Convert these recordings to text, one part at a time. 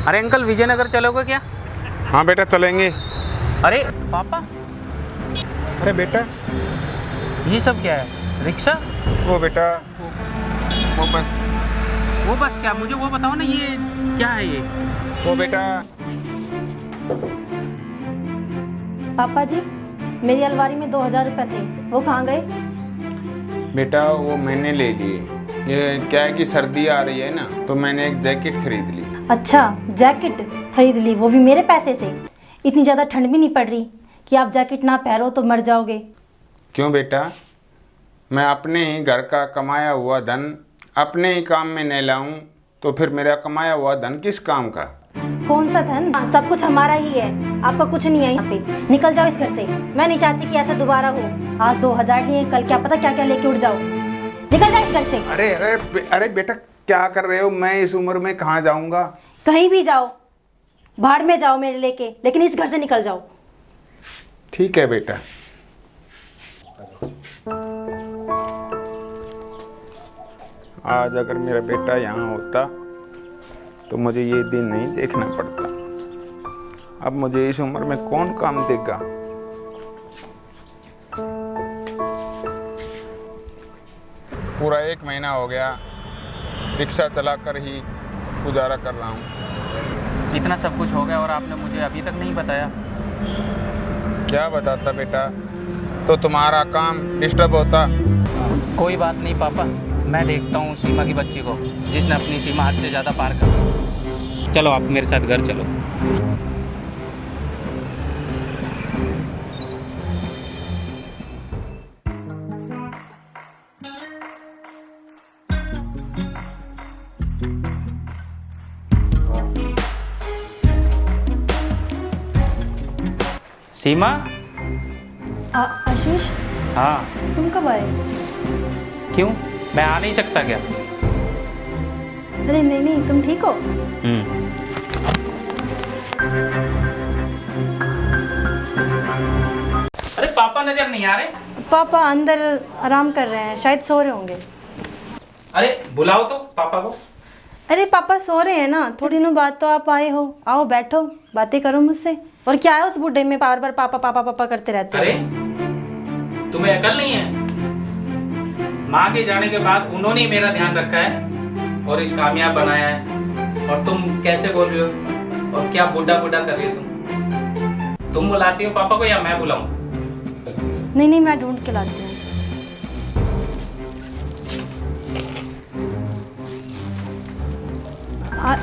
अरे अंकल विजयनगर चलोगे क्या? हाँ बेटा चलेंगे। अरे पापा, अरे बेटा ये सब क्या है? रिक्शा? वो बेटा वो बस वो बस क्या? मुझे वो बताओ ना, ये क्या है ये? वो बेटा पापा जी, मेरी अलमारी में 2000 रुपये थे, वो कहाँ गए? बेटा वो मैंने ले लिए। ये क्या है कि सर्दी आ रही है ना, तो मैंने एक जैकेट खरीद ली। अच्छा, जैकेट खरीद ली, वो भी मेरे पैसे से? इतनी ज़्यादा ठंड भी नहीं पड़ रही कि आप जैकेट ना पहनो तो मर जाओगे। क्यों बेटा, मैं अपने ही घर का कमाया हुआ धन अपने ही काम में नहीं लाऊं तो फिर मेरा कमाया हुआ धन किस काम का? कौन सा धन? सब कुछ हमारा ही है, आपका कुछ नहीं है यहाँ पे। निकल जाओ इस घर से, मैं नहीं चाहती कि ऐसा दोबारा हो। आज 2000 लिए, कल क्या पता क्या क्या लेके उठ जाओ। निकल जाओ इस घर से। अरे अरे अरे बेटा क्या कर रहे हो? मैं इस उम्र में कहाँ जाऊंगा? कहीं भी जाओ, भाड़ में जाओ मेरे लेके, लेकिन इस घर से निकल जाओ। ठीक है बेटा। आज अगर मेरा बेटा यहाँ होता तो मुझे ये दिन नहीं देखना पड़ता। अब मुझे इस उम्र में कौन काम देगा? पूरा 1 महीना हो गया रिक्शा चलाकर ही गुजारा कर रहा हूँ। इतना सब कुछ हो गया और आपने मुझे अभी तक नहीं बताया। क्या बताता बेटा, तो तुम्हारा काम डिस्टर्ब होता। कोई बात नहीं पापा, मैं देखता हूँ सीमा की बच्ची को जिसने अपनी सीमा हद से ज़्यादा पार कर दी। चलो आप मेरे साथ घर चलो। सीमा। आशीष, हाँ। तुम कब आए? क्यों, मैं आ नहीं सकता क्या? अरे नहीं नहीं, तुम ठीक हो? अरे पापा नजर नहीं आ रहे? पापा अंदर आराम कर रहे हैं, शायद सो रहे होंगे। अरे बुलाओ तो पापा को। अरे पापा सो रहे हैं ना, थोड़ी दिनों बाद तो आप आए हो। आओ बैठो, बातें करो मुझसे। और क्या है उस बुढ़े में बार बार पापा पापा पापा करते रहते हो? अरे तुम्हें अकल नहीं है? माँ के जाने के बाद उन्होंने ही मेरा ध्यान रखा है और इस कामयाब बनाया है, और तुम कैसे बोल रही हो? और क्या बुढ़ा बुढ़ा कर रही हो तुम बुलाती हो पापा को या मैं बुलाऊं? नहीं नहीं, मैं ढूंढ के लाती हूँ।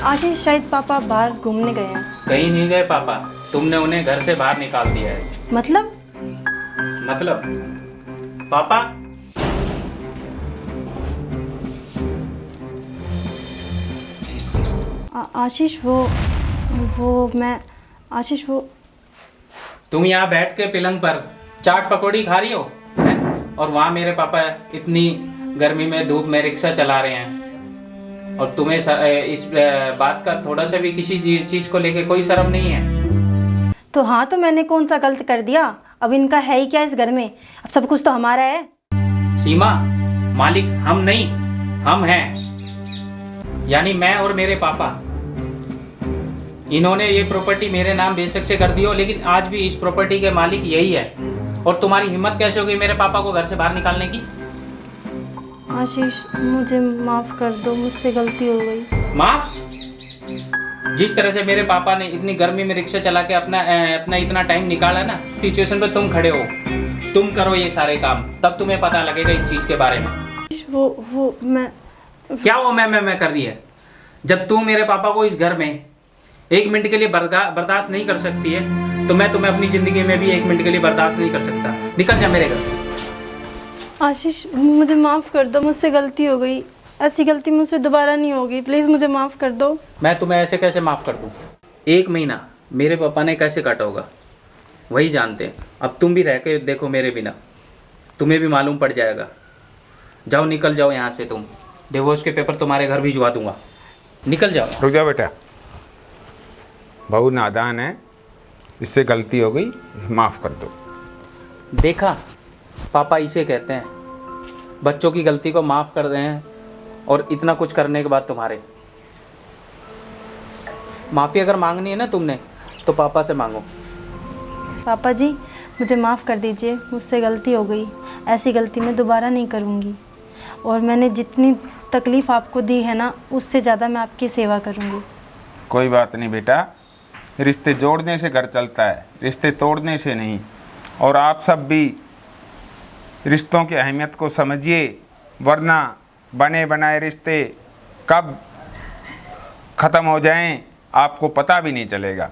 आशीष, शायद पापा बाहर घूमने गए हैं। कहीं नहीं गए पापा, तुमने उन्हें घर से बाहर निकाल दिया है। मतलब? पापा, आशीष आशीष वो तुम यहाँ बैठ के पलंग पर चाट पकौड़ी खा रही हो है? और वहाँ मेरे पापा इतनी गर्मी में धूप में रिक्शा चला रहे हैं, और तुम्हें इस बात का थोड़ा सा भी किसी चीज को लेके कोई शर्म नहीं है? तो हाँ, तो मैंने कौन सा गलत कर दिया? अब इनका है ही क्या इस घर में? अब सब कुछ तो हमारा है। सीमा, मालिक हम नहीं, हम हैं, यानी मैं और मेरे पापा। इन्होंने ये प्रॉपर्टी मेरे नाम बेशक से कर दी हो, लेकिन आज भी इस प्रॉपर्टी के मालिक यही है। और तुम्हारी हिम्मत कैसे होगी मेरे पापा को घर से बाहर निकालने की? आशीष, मुझे माफ कर दो, मुझसे गलती हो गई। माफ? जिस तरह से मेरे पापा ने इतनी गर्मी में रिक्शा चला के अपना इतना टाइम निकाला ना, सिचुएशन पे तुम खड़े हो, तुम करो ये सारे काम, तब तुम्हें पता लगेगा इस चीज के बारे में। वो मैं क्या वो मैं कर रही है? जब तू मेरे पापा को इस घर में 1 मिनट के लिए बर्दाश्त नहीं कर सकती है, तो मैं तुम्हें अपनी जिंदगी में भी 1 मिनट के लिए बर्दाश्त नहीं कर सकता। निकल जा मेरे घर से। आशीष, मुझे माफ कर दो, मुझसे गलती हो गई। ऐसी गलती मुझसे दोबारा नहीं होगी, प्लीज मुझे माफ कर दो। मैं तुम्हें ऐसे कैसे माफ कर दूं? 1 महीना मेरे पापा ने कैसे काटा होगा वही जानते हैं। अब तुम भी रह के देखो मेरे बिना, तुम्हें भी मालूम पड़ जाएगा। जाओ, निकल जाओ यहाँ से। तुम डिवोर्स के पेपर तुम्हारे घर भिजवा दूंगा, निकल जाओ। रुक जाओ बेटा, बहू नादान है, इससे गलती हो गई, माफ़ कर दो। देखा, पापा इसे कहते हैं, बच्चों की गलती को माफ़ कर दें, और इतना कुछ करने के बाद तुम्हारे। माफ़ी अगर मांगनी है ना तुमने तो पापा से मांगो। पापा जी, मुझे माफ़ कर दीजिए, मुझसे गलती हो गई। ऐसी गलती मैं दोबारा नहीं करूँगी। और मैंने जितनी तकलीफ़ आपको दी है ना, उससे ज़्यादा मैं आपकी सेवा करूँगी। कोई बात नहीं बेटा, रिश्ते जोड़ने से घर चलता है, रिश्ते तोड़ने से नहीं। और आप सब भी रिश्तों की अहमियत को समझिए, वरना बने बनाए रिश्ते कब ख़त्म हो जाएं आपको पता भी नहीं चलेगा।